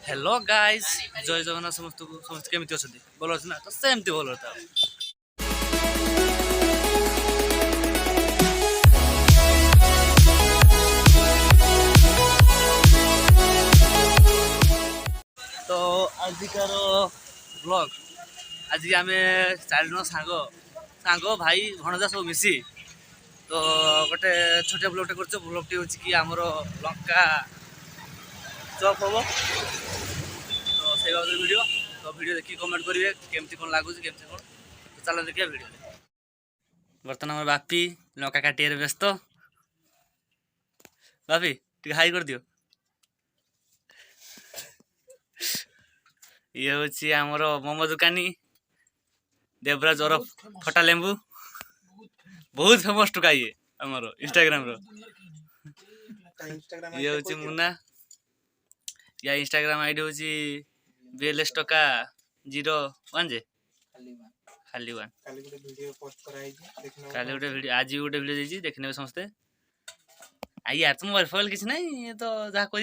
Hello guys जय जगन्नाथ समस्त केमिति अछंती बोल अछि ना तो सेमति बोल रहता। तो आजिकार ब्लॉग आज आम चार जन सांग भाई भणजा सब मिसी तो गोटे छोटे ब्लॉगटे कर ब्लॉगटी हूँ कि आमर लंका चप हम तो से वीडियो तो वीडियो देखिए कमेंट करेंगे केमती कौन लगुच केमती कौन तो चलो देखिए वीडियो। बर्तमान आम बापी लंका काटे व्यस्त बापी टे हाई कर दियो। ये हूँ आमर मोमो दुकानी देवराज ओरफ खटा लेंबू बहुत फेमस टुका ये आमर इंस्टाग्राम रो ये हूँ मुन्ना या इंस्टाग्राम आईडी हूँ BLS टका 01 जे खाली वन काली गोटे वीडियो आज गोटे वीडियो देछि देखने समस्ते आई यार तुम मोबाइल किसी नहीं ये तो जहाँ कर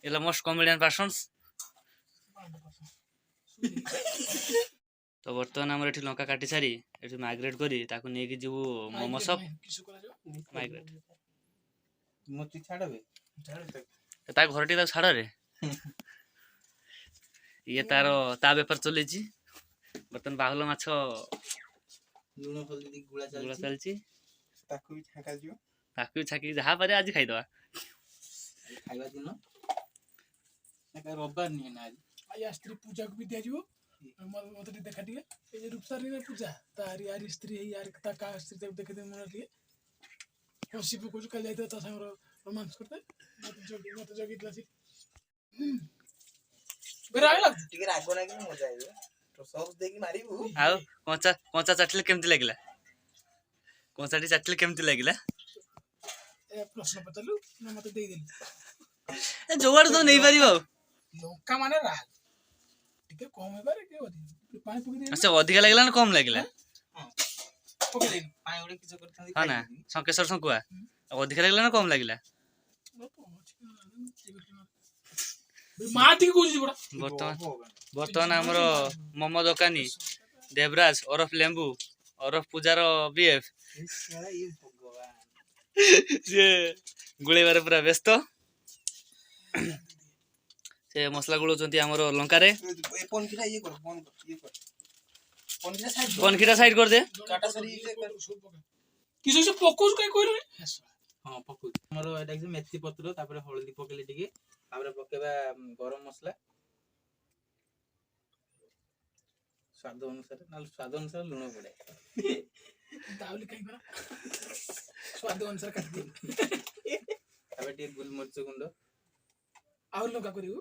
ये मोस्ट कॉमेडियन पर्सन्स तो बर्तमान आम ये लंका काटी सारी ये माइग्रेट करी ताकू नहीं जीवु मोमो शॉप माइग्रेट ता घर टी छाड़ रे ये तार ता बेपार चली बर्तमान बाहुल माछ गुड़ा चलची छाकी जहाँ पारे आज खाईदवा खाइबा दिन रविवार नहीं ना आज स्त्री पूजा को भी दिया जीवो मत देखा दिए ए जे रूपसारी ने पूजा तार यार स्त्री है यार ता का स्त्री तक देखे दे मन लिए हसी पे कुछ कल जाते ता संग रोमांस करते मत जगी क्लासिक बेरा आइला टिके रागो ना कि मजा आइबो तो सॉस देकी मारिबो आउ कोंचा चाटले केमती लागला कोंचाटी चाटले केमती लागला ए प्रश्न पचालु ना मत देई देली ए जोवाड़ तो नहीं पारिबो लंका माने राग टिके कम हे बारे के होती पानी पके दे अच्छा अधिक लागला ना कम लागला हां पके दे पानी ओडे किछ करथांदी हां ना संकेश्वर संकुआ अधिक लागला ना कम लागला माटी को जी बड़ा बर्तमान आमर मोमो दुकानी देवराज ओरफ लेंबू ओरफ पूजार बीएफ से गुड़ेबार पूरा व्यस्त से मसला गुड़ौती आमर लंका रे पनखीटा साइड कर दे किछ से पकोस कई कोइलो हां पकोस हमर एटा कि मेथी पत्र तापर हळदी पकेले टिके तापर पकेबा गरम मसला स्वाद अनुसार लूण पड़े दावली कई करा स्वाद अनुसार काट दे तापर टिके गुलमरिच गुंड और लंका करियो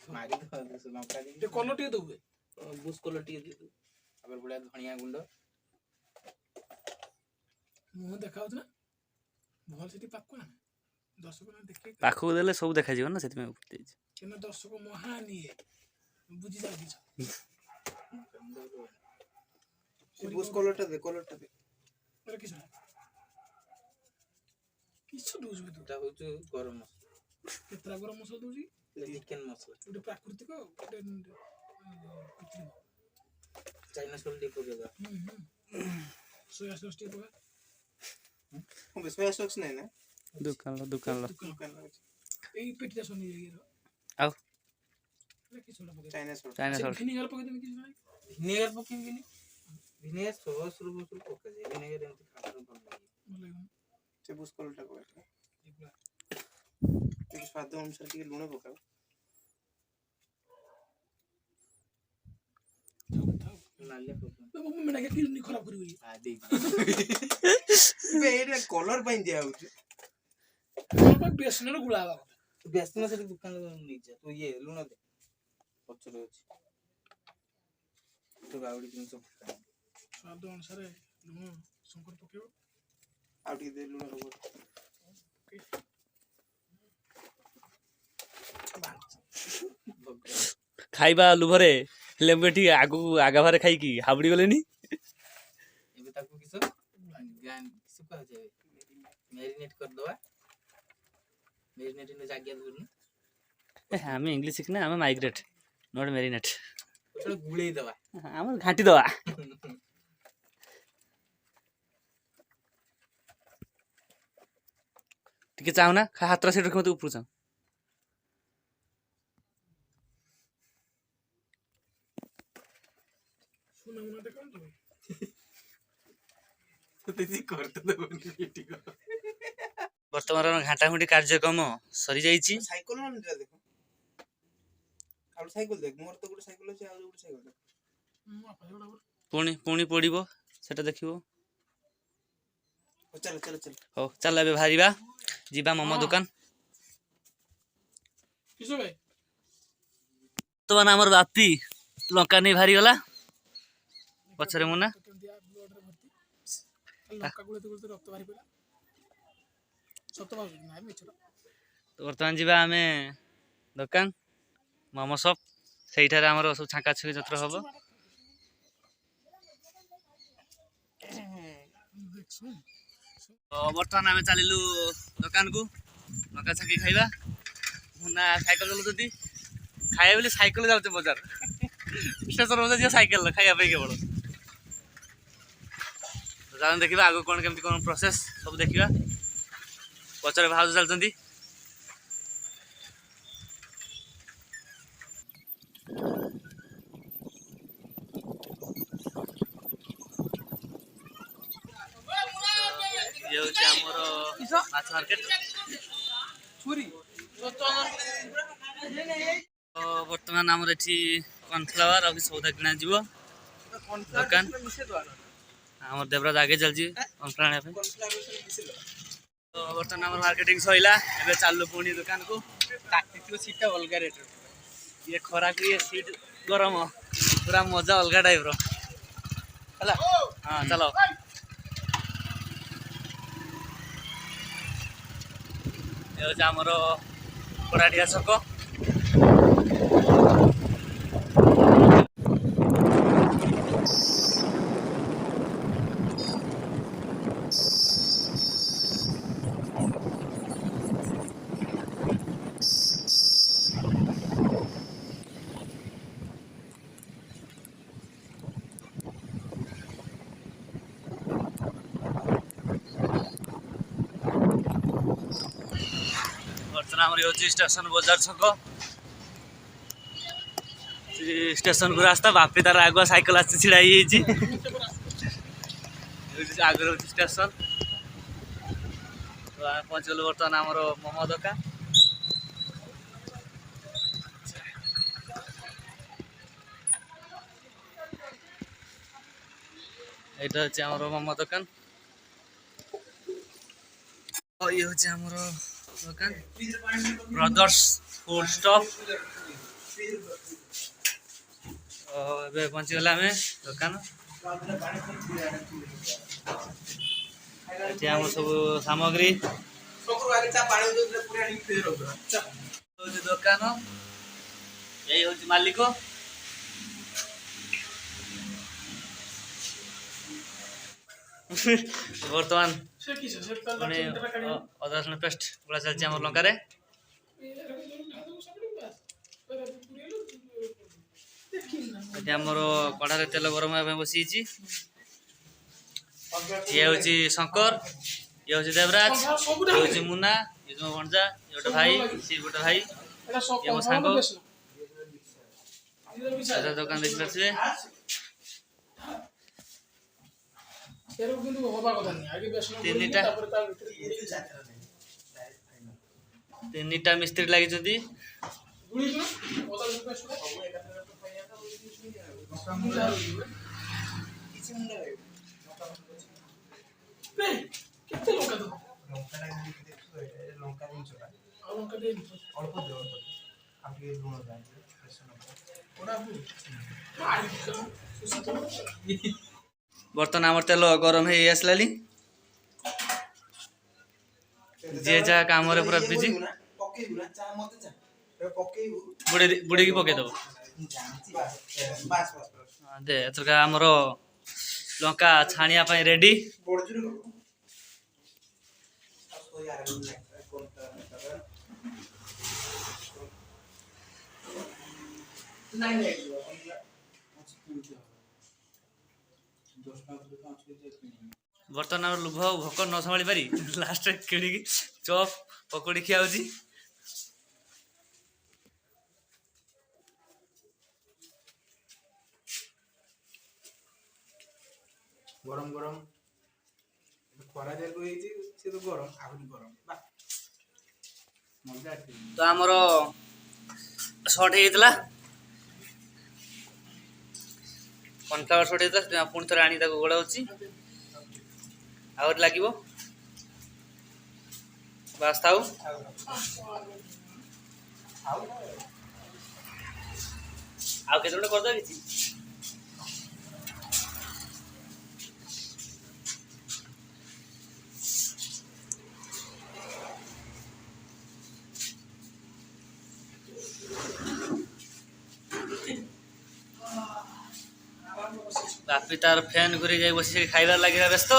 मारी दो लंका दी कलर टिके दबे बुस कलर टिके दे तापर बडा धनिया गुंड मुंह देखाउ ना भल सेठी पाकु ना दर्शक ना देखे पाखु देले सब देखा जीवन ना सेति में केना दर्शक महानी बुझी जा दिस बुस कलरटा दे अरे किछ दोज में तो होछु गरम मसला केतरा गरम मसला दोजी चिकन मसला ओटे प्राकृतिक ओटे चाइना सॉल्ट देखो जगह सोया सॉस टी पका हम सोया सॉस नहीं ना दुकान लो ए पेटिया सोनी ये आओ लेके छोड़ा पका चाइना सॉल्ट विनेगर पका दे किछ नहीं विनेगर पकी बिनी विनेगर सॉस रुबो सुर पका दे विनेगर एंत खातर बन से बुस कलटा को एक स्वाद अनुसार के लूण पकाओ नाले पका तो मम्मी ना के किडनी खराब करी आ दे बेरे कलर पाइन दिया होछ तो बेसन रो गुलावा बेसन से दुकान नहीं जा तो ये लूण दे पचर होछ तो गावडी दिन सब स्वाद अनुसार लूण शंकर पकेओ आउटी दे लूण रो खाइबा लुभरे लेम्बेटी आगु आगा भारे खाई की हाबड़ी गलेनी एबे ताकू किसो गान किसो कह जाय मैरिनेट कर दवा मैरिनेट ने जागिया दूनी ଆମେ ଇଂଲିଶ ଶିଖିନା ଆମେ ମାଇଗ୍ରେଟ୍ ନଟ୍ ମେରିନେଟ୍ ଗୋଟେ ଗୁଳେଇ ଦବା ଆମର ଘାଣ୍ଟି ଦେବା। ଟିକେ ଚାହୁଁନା ହାତର ସେଇଠି ରଖି ମତେ ଉପରୁ ଚାହୁଁ। ବର୍ତ୍ତମାନ ଘାଣ୍ଟା ଘୁଣ୍ଟି କାର୍ଯ୍ୟକ୍ରମ ସରିଯାଇଛି। ସାଇକେଲ ନା ଦେଖ ଆଉ ସାଇକେଲ ଦେଖ ମୋର ତ ଗୋଟେ ସାଇକେଲ ଅଛି ଆଉ ଗୋଟେ ସାଇକେଲ ଦେଖ ପୁଣି ପୁଣି ପଡ଼ିବ ସେଟା ଦେଖିବ। ଚାଲ ଚାଲ ଚାଲ ହଉ ଚାଲ ଏବେ ବାହାରିବା ଯିବା ମୋମୋ ଦୋକାନ। ବର୍ତ୍ତମାନ ଆମର ବାପି ଲଙ୍କା ନେଇ ବାହାରିଗଲା ପଛରେ ମୁନା। ବର୍ତ୍ତମାନ ଯିବା ଆମେ ଦୋକାନ ମୋମୋ ସପ୍ ସେଇଠାରେ ଆମର ସବୁ ଛାଙ୍କା ଛୁକି ଯତ୍ର ହବ। ବର୍ତ୍ତମାନ ଆମେ ଚାଲିଲୁ ଦୋକାନକୁ ଲଙ୍କା ଛାଙ୍କି ଖାଇବା। ମୁନା ସାଇକେଲ ଚଲାଉଛନ୍ତି ଖାଇବା ବୋଲି ସାଇକେଲ ଯାଉଛେ ବଜାର ଷ୍ଟେସନ ବଜାର ଯିବା ସାଇକେଲ ଖାଇବା ପାଇଁ କେବଳ। ଚାଲନ୍ତୁ ଦେଖିବା ଆଗକୁ କ'ଣ କେମିତି କ'ଣ ପ୍ରୋସେସ୍ ସବୁ ଦେଖିବା। ପଛରେ ଭାଉଜ ଚାଲୁଛନ୍ତି। ଇଏ ହେଉଛି ଆମର ମାଛ ମାର୍କେଟ। ବର୍ତ୍ତମାନ ଆମର ଏଠି କର୍ଣ୍ଣଫ୍ଲାୱାର ଆଉ ସଉଦା କିଣା ଯିବ ଦୋକାନ। ଆମର ଦେବରାଜ ଆଗେ ଚାଲିଛି କର୍ଣ୍ଣଫ୍ଲାୱାର ଆଣିବା ପାଇଁ। ତ ବର୍ତ୍ତମାନ ଆମର ମାର୍କେଟିଂ ସରିଲା ଏବେ ଚାଲୁ ପୁଣି ଦୋକାନକୁ। ସିଟ୍ଟା ଅଲଗା ରେଟ୍ ଇଏ ଖରାକୁ ଇଏ ସିଟ୍ ଗରମ ପୁରା ମଜା ଅଲଗା ଟାଇପ୍ର ହେଲା। ହଁ ଚାଲ ଏ ହେଉଛି ଆମର ପରାଠିଆ ଛକ। ବର୍ତ୍ତମାନ ଆମର ହେଉଛି ଷ୍ଟେସନ ବଜାର ଛକ। ଷ୍ଟେସନକୁ ରାସ୍ତା ବାପି ତାର ଆଗୁଆ ସାଇକେଲ ଆସିଛି ଛିଡ଼ା ହେଇଯାଇଛି। ଆଗରେ ହେଉଛି ଷ୍ଟେସନ। ତ ଆମେ ପହଞ୍ଚିଗଲୁ ବର୍ତ୍ତମାନ ଆମର ମୋମୋ ଦୋକାନ। এইটা হচ্ছে আমার মোমো দোকান। ইয়ে হচ্ছে আমার দোকান ব্রদার্স ফুড স্টপ। ଏବେ ପହଞ୍ଚିଗଲେ ଆମେ ଦୋକାନ। ଏଠି ଆମର ସବୁ ସାମଗ୍ରୀ ହଉଛି ଦୋକାନ। ଏଇ ହଉଛି ମାଲିକ। ବର୍ତ୍ତମାନ ପୁଣି ଅଦା ରସୁଣ ପେଷ୍ଟ ଗୁଳା ଚାଲିଛି ଆମର ଲଙ୍କାରେ। ଏଠି ଆମର କଢ଼ାରେ ତେଲ ଗରମ ହେବା ପାଇଁ ବସିଛି। ଇଏ ହେଉଛି ଶଙ୍କର, ଇଏ ହେଉଛି ଦେବରାଜ, ଇଏ ହେଉଛି ମୁନା, ଇଏ ମୋ ଭଣଜା, ଇଏ ଗୋଟେ ଭାଇ, ସିଏ ଗୋଟେ ଭାଇ, ଇଏ ମୋ ସାଙ୍ଗ। ଦୋକାନ ଦେଖିପାରୁଥିବେ। ତିନିଟା ମିସ୍ତ୍ରୀ ଲାଗିଛନ୍ତି। ବର୍ତ୍ତମାନ ଆମର ତେଲ ଗରମ ହେଇ ଆସିଲାଣି। ଯିଏ ଯାହା କାମରେ ପୁରା ବିଜି। ବୁଡେଇକି ପକେଇଦବ। ଦେ ଏଥରକ ଆମର ଲଙ୍କା ଛାଣିବା ପାଇଁ ରେଡି। ନାଇଁ ନାଇଁ ଅଛି କିଣିତେ ହବ 10 ଟଙ୍କା ଭିତରେ ତ ଅଛି ଯେ କିଣିବି। ବର୍ତ୍ତମାନ ଆମର ଲୋଭ ଆଉ ଭୋକ ନ ସମ୍ଭାଳି ପାରି ଲାଷ୍ଟରେ କିଣିକି ଚପ୍ ପକୋଡ଼ି ଖିଆ ହଉଛି। ଗରମ ଗରମ ଖରା ଯେହେତୁ ହେଇଛି ସେ ତ ଗରମ ଆହୁରି ଗରମ ବା ମଜା ଅଛି। ତ ଆମର ସର୍ଟ ହେଇଯାଇଥିଲା, କର୍ଣ୍ଣଫ୍ଲାୱାର ସର୍ଟ ହେଇଥିଲା, ସେଥିପାଇଁ ପୁଣି ଥରେ ଆଣି ତାକୁ ଗୋଳାଉଛି, ଆହୁରି ଲାଗିବ। ବାସ୍ ଥାଉ। ଆଉ କେତେ ଗୋଟେ କରିଦେବା କିଛି। ବାପି ତାର ଫ୍ୟାନ୍ ଘୁରି ଯାଇ ବସି ସେଠି ଖାଇବାର ଲାଗିବା ବ୍ୟସ୍ତ।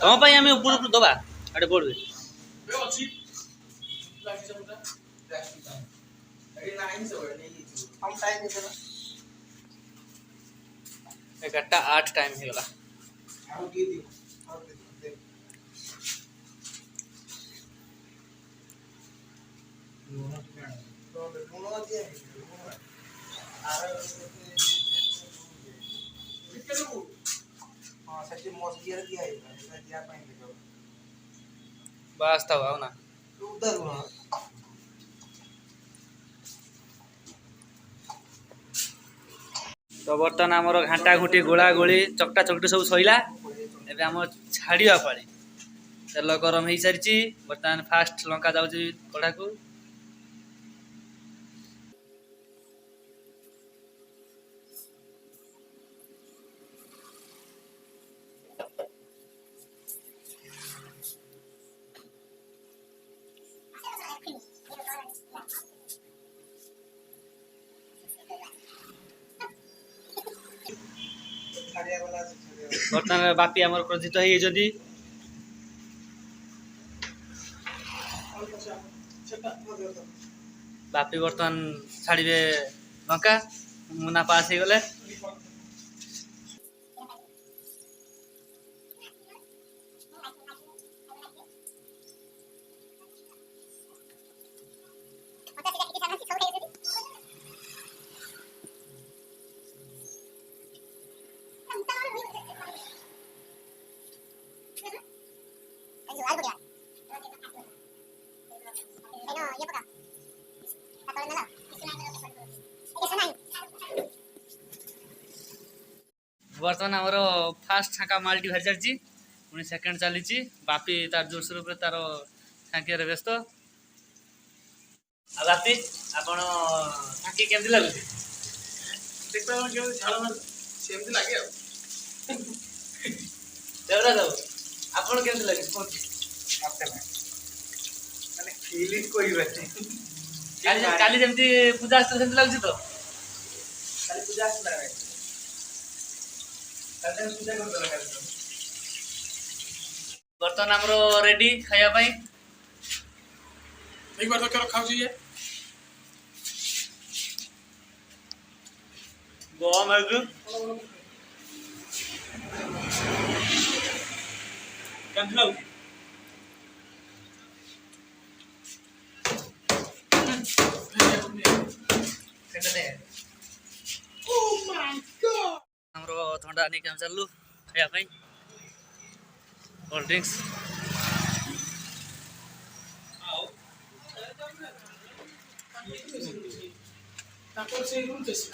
ତମ ପାଇଁ ଆମେ ଉପରକୁ ଦବା ଆଡେ ପଡବେ। ଏଗାରଟା 8 ଟାଇମ୍ ହେଇଗଲା। ବାସ୍ ଥାଉ ଆଉ ନା। ତ ବର୍ତ୍ତମାନ ଆମର ଘାଣ୍ଟା ଘୁଣ୍ଟି ଗୋଳା ଗୋଳି ଚକଟା ଚକଟି ସବୁ ସଇଲା। ଏବେ ଆମର ଛାଡ଼ିବା ପାଳି। ତେଲ ଗରମ ହେଇସାରିଛି, ବର୍ତ୍ତମାନ ଫାଷ୍ଟ ଲଙ୍କା ଯାଉଛି କଢ଼ାକୁ। ବର୍ତ୍ତମାନ ବାପି ଆମର କ୍ରୋଧିତ ହେଇଯାଇଛନ୍ତି। ବାପି ବର୍ତ୍ତମାନ ଛାଡ଼ିବେ ଲଙ୍କା, ମୁନା ପାସ୍ ହେଇଗଲେ। ବର୍ତ୍ତମାନ ଆମର ଫାଷ୍ଟ ଛାଙ୍କା ମାଲଟି ବାହାରି ଚାଲିଛି, ପୁଣି ସେକେଣ୍ଡ ଚାଲିଛି। ବାପି ତାର ଜୋରସୋର ଉପରେ ତାର ଛାଙ୍କିବାରେ ବ୍ୟସ୍ତ। ଆଉ ବାପି ଆପଣ ଛାଙ୍କି କେମିତି ଲାଗୁଛି? ସେମିତି ଲାଗେ ଆଉ ଦେବରା ଦେବ ଆପଣ କେମିତି ଲାଗୁଛି କୁହନ୍ତୁ? ମତେ ମାନେ ଫିଲିଂ କହିବାନି। କାଲି ଯେମିତି ପୂଜା ଆସିଥିଲା ସେମିତି ଲାଗୁଛି ତ? କାଲି ପୂଜା ଆସିଥିଲା କାଲି ପୂଜା କରିଦେଲା କାଲି ତ। ବର୍ତ୍ତମାନ ଆମର ରେଡି ଖାଇବା ପାଇଁ। ଏଇବାର ତ କେବେ ଖାଉଛି ଇଏ ଗରମ ହେଇଛି, କେମିତି ଲାଗୁଛି? ଆମର ଥଣ୍ଡା ନେଇକି ଆମେ ଚାଲିଲୁ ଖାଇବା ପାଇଁ, କୋଲ୍ଡ ଡ୍ରିଙ୍କସ୍। ତାଙ୍କର ସେଇ ରୁଲ ଦେଶୀ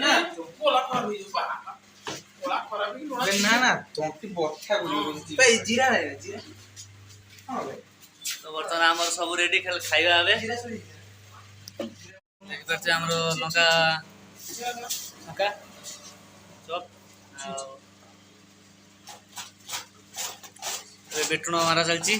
ନା କୋଲା ଖରାପ ହେଇଯିବ କୋଲା ଖରାପ ହେଇକି ନା ନା ତଣ୍ଟି ବଥା କରିବ ଭାଇ ଜିରା ନାହିଁ ଜିରା ହଁ ଭାଇ। ତ ବର୍ତ୍ତମାନ ଆମର ସବୁ ରେଡି ଖାଇବା ଏବେ। ଦେଖିପାରୁଛେ ଆମର ଲଙ୍କା ଲଙ୍କା ଚପ୍ ଆଉ ଏବେ ବେଟୁଣ ମାରା ଚାଲିଛି।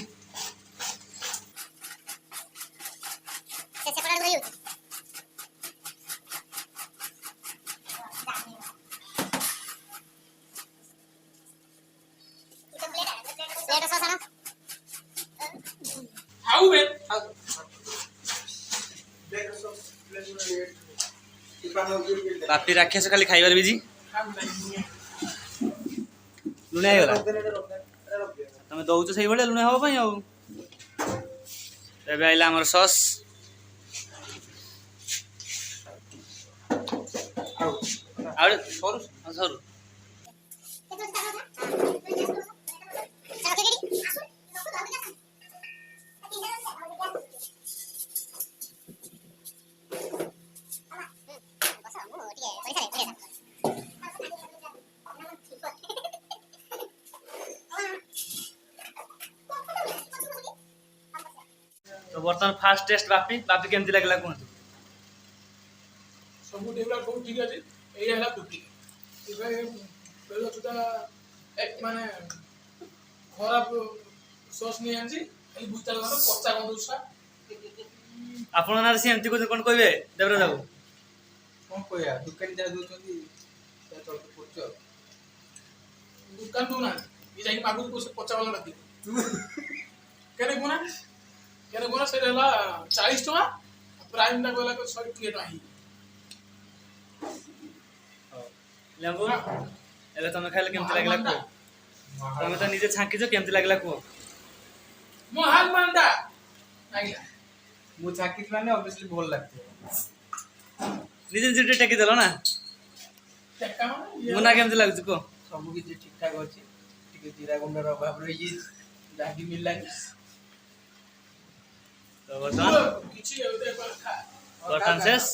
ବାପି ରାକ୍ଷସ ଖାଲି ଖାଇବାର ବିଜି ଲୁଣିଆ ହେଇଗଲା ତମେ ଦଉଛ ସେଇଭଳିଆ ଲୁଣିଆ ହବା ପାଇଁ ଆଉ ଏବେ ଆଇଲା ଆମର ସସ୍ ଆଉ ସରୁ ସରୁ तो बर्तमान फास्ट टेस्ट बापी बापी केमती लागला कहतु ସବୁ ଏଗୁଡ଼ା ସବୁ ଠିକ୍ ଅଛି ଏଇଟା ହେଲା ଡୁପ୍ଲିକେଟ୍ ଏବେ ବେଳ ସୁଦ୍ଧା ମାନେ ଖରାପ ସସ୍ ନେଇ ଆଣିଛି ଏଇ ବୁଝିଲା ଗନ୍ଧ ପଚା ଗନ୍ଧ ଉଷା ଆପଣ ନାଁରେ ସେ ଏମିତି କଣ କହିବେ ଦେବରାଜ ବାବୁ କଣ କହିବା ଦୋକାନୀ ଯାହା ଦଉଛନ୍ତି କରୁଛୁ ଆଉ ଦୋକାନ ଦଉନାହାନ୍ତି ଏ ଯାଇକି ମାଗୁଛି ପଚା ବାଲା ରାତି କେନେ କୁହନା ସେଇଟା ହେଲା 40 ଟଙ୍କା ପ୍ରାଇମ୍ଟା କହିଲା 120 ଟଙ୍କା ହେଇଛି ଲେମ୍ବୁ ଏବେ ତମେ ଖାଇଲେ କେମିତି ଲାଗିଲା କୁହ ତମେ ତ ନିଜେ ଛାଙ୍କିଛ କେମିତି ଲାଗିଲା କୁହ ମୋ ହାଲ ମାଣ୍ଡା ଆଜ୍ଞା ମୁଁ ଚାକିରି ମାନେ ଅବଶ୍ୟ ଭଲ ଲାଗିବ ନିଜେ ନିଜେ ଟିକେ ଟେକି ଦେଲ ନା ଟେକା ମାନେ ମୁନା କେମିତି ଲାଗୁଛି କୁହ ସବୁ କିଛି ଠିକ ଠାକ ଅଛି ଟିକେ ଜିରା ଗୁଣ୍ଡର ଅଭାବ ରହିଯାଇଛି ଯାହାକି ମିଳିଲାନି ତ ବର୍ତ୍ତମାନ କିଛି ଏବେ ଖା ବର୍ତ୍ତମାନ ଶେଷ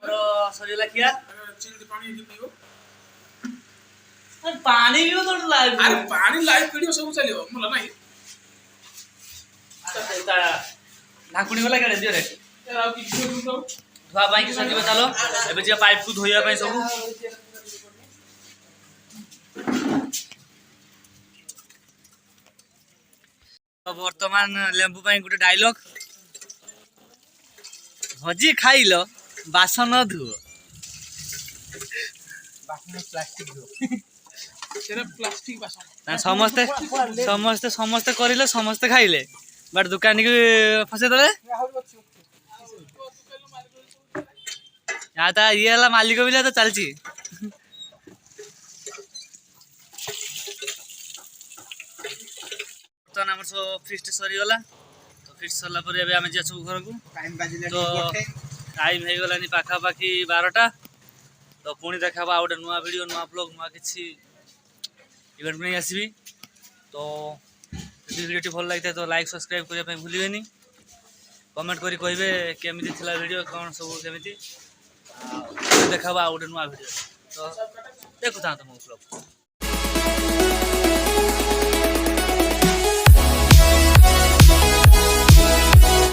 ଆମର ସରିଗଲା ଖିଆ ଚିଲ୍ଡ ପାଣି ପିଇବ ପାଣି ବି ତ ଲାଇଭ ଆରେ ପାଣି ଲାଇଭ ଭିଡିଓ ସବୁ ଚାଲିବ ଭଲ ନାହିଁ ଢାଙ୍କୁଣି ଗଲା କେଡ଼େ ଦିଅରେ ଆଉ କିଛି ଧୁଆ ପାଇଁ କି ସଜିବା ଚାଲ ଏବେ ଯିବା ପାଇପକୁ ଧୋଇବା ପାଇଁ ସବୁ ବର୍ତ୍ତମାନ ଲେମ୍ବୁ ପାଇଁ ଗୋଟେ ଡାଇଲଗ ଭଜି ଖାଇଲ ବାସନ ଧୁଅ ବାସନ ପ୍ଲାଷ୍ଟିକ ସେଟା ପ୍ଲାଷ୍ଟିକ ବାସନ ସମସ୍ତେ ସମସ୍ତେ ସମସ୍ତେ କରିଲେ ସମସ୍ତେ ଖାଇଲେ ବଟ୍ ଦୋକାନୀକି ଫସେଇ ଦେଲେ ତା ଇଏ ହେଲା ମାଲିକ ବିଲା ତ ଚାଲିଛି ବର୍ତ୍ତମାନ ଆମର ସବୁ ଫିଷ୍ଟ ସରିଗଲା ତ ଫିଷ୍ଟ ସରିଲା ପରେ ଏବେ ଆମେ ଯିବା ସବୁ ଘରକୁ ତ ଟାଇମ୍ ହେଇଗଲାନି ପାଖାପାଖି 12ଟା ତ ପୁଣି ଦେଖା ହବା ଆଉ ଗୋଟେ ନୂଆ ଭିଡ଼ିଓ ନୂଆ ବ୍ଲଗ୍ ନୂଆ କିଛି ଇଭେଣ୍ଟ ନେଇ ଆସିବି ତ ଯଦି ଭିଡ଼ିଓଟି ଭଲ ଲାଗିଥାଏ ତ ଲାଇକ୍ ସବସ୍କ୍ରାଇବ୍ କରିବା ପାଇଁ ଭୁଲିବେନି କମେଣ୍ଟ କରି କହିବେ କେମିତି ଥିଲା ଭିଡ଼ିଓ କ'ଣ ସବୁ କେମିତି ଦେଖା ହବା ଆଉ ଗୋଟେ ନୂଆ ଭିଡ଼ିଓ ତ ଦେଖୁଥାନ୍ତୁ ମୋ ବ୍ଲଗ୍